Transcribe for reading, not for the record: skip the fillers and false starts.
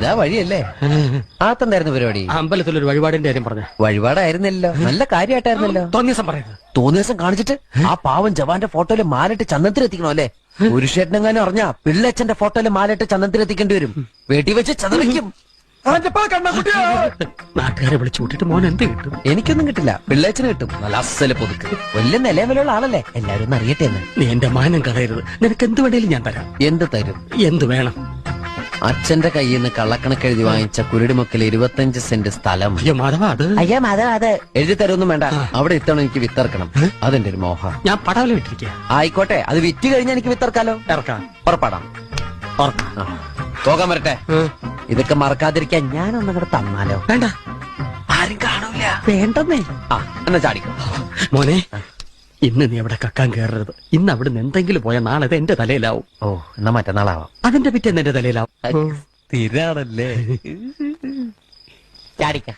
ഇതാ വഴിയല്ലേ? ആത്തെന്തായിരുന്നു പരിപാടി? അമ്പലത്തിലൊരു വഴിപാടിന്റെ കാര്യം പറഞ്ഞ. വഴിപാടായിരുന്നല്ലോ, നല്ല കാര്യമായിട്ടായിരുന്നല്ലോ. തോന്നിയ ദിവസം പറയുന്നത്. തോന്നിയ ദിവസം കാണിച്ചിട്ട് ആ പാവം ജവാന്റെ ഫോട്ടോയില് മാലിട്ട് ചന്ദനത്തിൽ എത്തിക്കണോ അല്ലേ? പുരുഷേട്ടനെങ്ങാനും അറിഞ്ഞാ പിള്ളേച്ചന്റെ ഫോട്ടോയില് മാലിട്ട് ചന്ദനത്തിൽ എത്തിക്കേണ്ടി വരും. വീട്ടിൽ വെച്ച് ചതറിക്കും. നാട്ടുകാരെ വിളിച്ചു കൂട്ടിട്ട് മോൻ എന്ത് കിട്ടും? എനിക്കൊന്നും കിട്ടില്ല, പിള്ളേച്ചന് കിട്ടും. നല്ല അസല് പുതുക്ക്. വലിയ നിലവിലുള്ള ആളല്ലേ, എല്ലാരും ഒന്ന് അറിയട്ടെ എന്ന്. നീ എന്റെ മാനം കളയരുത്. നിനക്ക് എന്ത് വേണേലും ഞാൻ തരാം. എന്ത് തരും? എന്ത് വേണം? അച്ഛന്റെ കയ്യിൽ നിന്ന് കള്ളക്കണക്ക് എഴുതി വാങ്ങിച്ച കുരുടിമുക്കിൽ 25 സെന്റ് സ്ഥലം. അയ്യോ മാധവ, അത് അയ്യോ മാധവ, അത് എഴുതി തരൊന്നും വേണ്ട. അവിടെ ഇത്തവണ എനിക്ക് വിത്തറക്കണം. അതെന്റെ ഒരു മോഹം. ഞാൻ പടവല വിട്ടിരിക്കുക. ആയിക്കോട്ടെ, അത് വിറ്റ് കഴിഞ്ഞാൽ എനിക്ക് വിത്തറക്കാലോ. ഇറക്കാം. പുറപ്പെടാം. പോകാൻ വരട്ടെ. ഇതൊക്കെ മറക്കാതിരിക്കാൻ ഞാനൊന്നും കൂടെ തന്നാലോ? വേണ്ട, ആരും കാണൂല. വേണ്ടെന്നേ. എന്നാ ചാടിക്കോ മോനെ. ഇന്ന് നീ അവിടെ കക്കാൻ കയറരുത്. ഇന്ന് അവിടുന്ന് എന്തെങ്കിലും പോയാൽ നാളെ അത് എന്റെ തലയിലാവും. ഓ, എന്നാ മറ്റന്നാളാവാം. അതിന്റെ പിറ്റേന്ന് എന്റെ തലയിലാവും. സ്ഥിരാണല്ലേ? ചാടിക്ക.